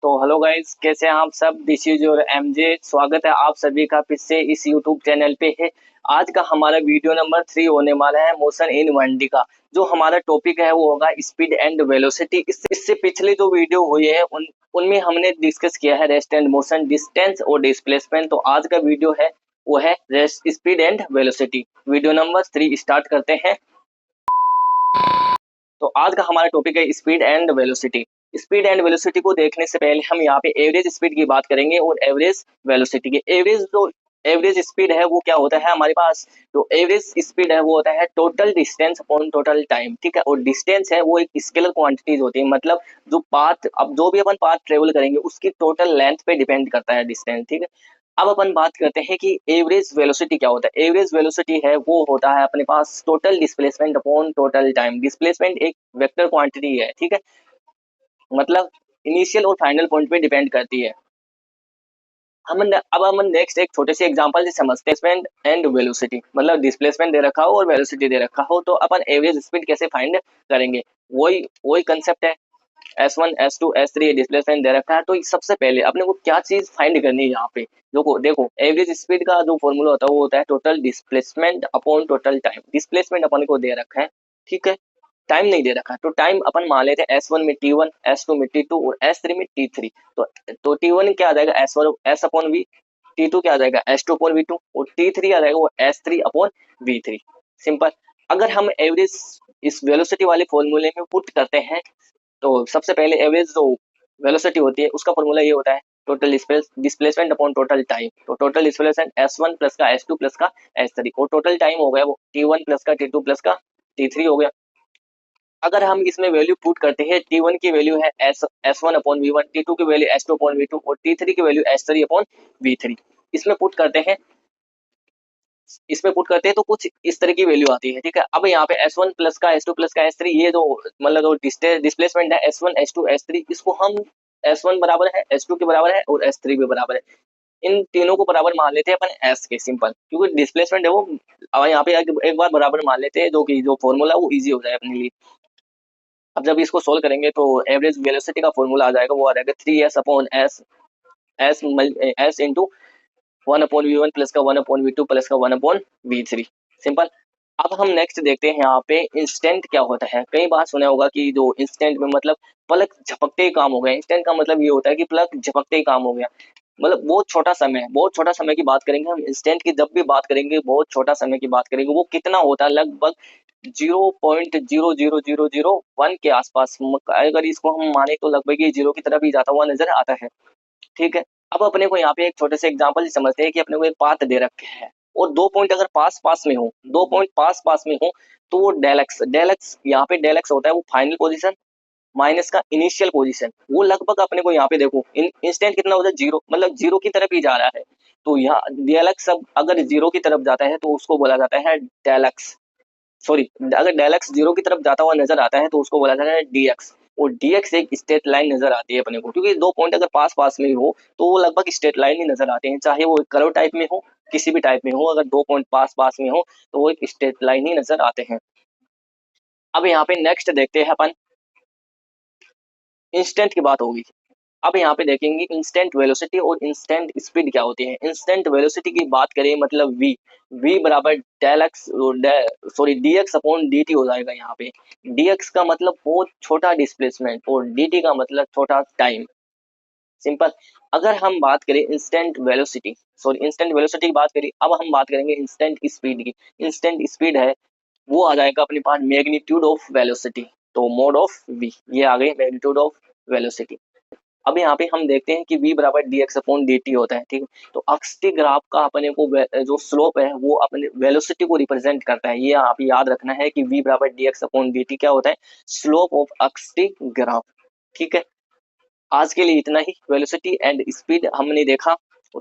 तो hello guys, कैसे हैं आप सब। This is your MJ. स्वागत है आप सभी का फिर से इस यूट्यूब चैनल पे है। आज का हमारा वीडियो नंबर 3 होने वाला है मोशन इन 1D का। जो हमारा टॉपिक है वो होगा स्पीड एंड वेलोसिटी। इससे पिछले जो वीडियो हुए हैं उनमें हमने डिस्कस किया है रेस्ट एंड मोशन, डिस्टेंस और डिस्प्लेसमेंट। तो आज का वीडियो है वो है rest, speed and velocity. Video number 3 start करते हैं। तो आज का हमारा टॉपिक है speed and velocity. Speed and velocity को देखने से पहले हम यहाँ पे एवरेज स्पीड की बात करेंगे और एवरेज वेलोसिटी की। एवरेज स्पीड है वो क्या होता है हमारे पास। तो एवरेज स्पीड है वो होता है total distance upon total time, ठीक है। और डिस्टेंस है वो एक स्केलर क्वांटिटीज होती है, मतलब जो पाथ, अब जो भी अपन पाथ ट्रेवल करेंगे उसकी टोटल लेंथ पे डिपेंड करता है डिस्टेंस, ठीक है। अब अपन बात करते हैं कि एवरेज वेलोसिटी क्या होता है। एवरेज वेलोसिटी है वो होता है अपने पास total displacement upon total time. Displacement एक वेक्टर क्वांटिटी है, ठीक है, मतलब इनिशियल और फाइनल पॉइंट पे डिपेंड करती है। अब हम नेक्स्ट एक छोटे से एग्जांपल से समझते हैं डिस्प्लेसमेंट एंड वेलोसिटी। मतलब डिस्प्लेसमेंट दे रखा हो और वेलोसिटी दे रखा हो तो अपन एवरेज स्पीड कैसे फाइंड करेंगे। वही वही कंसेप्ट है। S1 S2 S3 डिस्प्लेसमेंट दे रखा है तो सबसे पहले अपने को क्या चीज फाइंड करनी है यहाँ पे। देखो एवरेज स्पीड का जो फॉर्मूला होता है वो होता है total displacement upon total time. Displacement अपन को दे रखा है, ठीक है, टाइम नहीं दे रखा। तो टाइम अपन मान लेते हैं S1 में T1, S2 में T2 और S3 में T3। तो T1 क्या आ जाएगा S1 S upon V, T2 क्या आ जाएगा S2 अपॉन V2 और T3 आ जाएगा वो S3 अपॉन V3। सिंपल। अगर हम एवरेज इस वेलोसिटी वाले फॉर्मूले में पुट करते हैं तो सबसे पहले एवरेज जो वेलोसिटी होती है उसका फॉर्मूला ये होता है total displacement upon total time. तो टोटल डिस्प्लेसमेंट S1 प्लस का S2 प्लस का S3 और टोटल टाइम हो गया वो T1 प्लस का T2 प्लस का T3 हो गया। अगर हम इसमें वैल्यू पुट करते हैं T1 की वैल्यू है S1 अपॉन V1, T2 की वैल्यू S2 अपॉन V2 और T3 की वैल्यू S3 अपॉन V3। इसमें पुट करते हैं तो कुछ इस तरह की वैल्यू आती है, ठीक है। अब यहाँ पे S1 प्लस का S2 प्लस का S3 ये जो मतलब जो डिस्प्लेसमेंट है S1 S2 S3 इसको हम S1 बराबर है S2 के बराबर है और S3 भी बराबर है। इन तीनों को बराबर मान लेते हैं अपन S के, सिंपल, क्योंकि डिस्प्लेसमेंट है वो अब यहाँ पे एक बार बराबर मान लेते हैं जो फॉर्मूला वो इजी हो जाए अपने लिए। अब जब इसको सोल्व करेंगे तो एवरेज वेलोसिटी का फॉर्मूला आ जाएगा, वो आ जाएगा 3s upon S S S into 1/v1 plus का 1/v2 प्लस का 1/v3। सिंपल। अब हम नेक्स्ट देखते हैं यहाँ पे इंस्टेंट क्या होता है। कई बार सुना होगा कि जो इंस्टेंट में मतलब पलक झपकते ही काम हो गया। इंस्टेंट का मतलब ये होता है कि पलक झपकते ही काम हो गया, मतलब बहुत छोटा समय की बात करेंगे हम। इंस्टेंट की जब भी बात करेंगे बहुत छोटा समय की बात करेंगे। वो कितना होता है, लगभग 0.00001 के आसपास। अगर इसको हम माने तो लगभग ये जीरो की तरफ ही जाता हुआ नजर आता है, ठीक है। अब अपने को यहाँ पे एक छोटे से एग्जांपल समझते हैं कि अपने को एक पाथ दे रखे है और 2 पॉइंट अगर पास पास में हो, 2 पॉइंट पास पास में हो तो वो डेल एक्स यहाँ पे डेल एक्स होता है वो फाइनल पोजीशन माइनस का इनिशियल पोजीशन। वो लगभग अपने को यहाँ पे देखो इंस्टेंट कितना होता है जीरो, मतलब जीरो की तरफ ही जा रहा है। तो यहाँ डेल एक्स अगर जीरो की तरफ जाता है तो उसको बोला जाता है डेल एक्स, सॉरी, अगर डेल एक्स जीरो की तरफ जाता हुआ नजर आता है तो उसको बोला जाता है dx। और dx एक स्ट्रेट लाइन नजर आती है अपने को, क्योंकि 2 पॉइंट अगर पास पास में हो तो वो लगभग स्ट्रेट लाइन ही नजर आते हैं, चाहे वो कर्व टाइप में हो किसी भी टाइप में हो। अगर 2 पॉइंट पास पास में हो तो वो एक स्ट्रेट लाइन ही नजर आते हैं। अब यहाँ पे नेक्स्ट देखते हैं अपन, इंस्टेंट की बात होगी। अब यहाँ पे देखेंगे इंस्टेंट वेलोसिटी और इंस्टेंट स्पीड क्या होती है। इंस्टेंट वेलोसिटी की बात करें मतलब v बराबर डेल एक्स, सॉरी dx अपॉन dt हो जाएगा। यहाँ पे dx का मतलब बहुत छोटा डिस्प्लेसमेंट और dt का मतलब छोटा टाइम, सिंपल। अगर हम बात करें इंस्टेंट वेलोसिटी की बात करें, अब हम बात करेंगे इंस्टेंट स्पीड की। इंस्टेंट स्पीड है वो आ जाएगा अपने पास मैग्नीट्यूड ऑफ वेलोसिटी, तो मोड ऑफ v, ये आ गई मैग्नीट्यूड ऑफ वेलोसिटी। अब यहाँ पे हम देखते हैं कि v बराबर dx अपॉन dt होता है, ठीक है। तो अक्षीय ग्राफ का अपने को जो स्लोप है वो अपने वेलोसिटी को रिप्रेजेंट करता है। ये आप याद रखना है कि v बराबर dx अपॉन dt क्या होता है, स्लोप ऑफ अक्षीय ग्राफ, ठीक है। आज के लिए इतना ही, वेलोसिटी एंड स्पीड हमने देखा।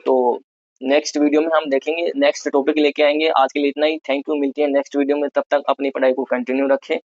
तो नेक्स्ट वीडियो में हम देखेंगे, नेक्स्ट टॉपिक लेके आएंगे। आज के लिए इतना ही, थैंक यू। मिलती है नेक्स्ट वीडियो में, तब तक अपनी पढ़ाई को कंटिन्यू रखें।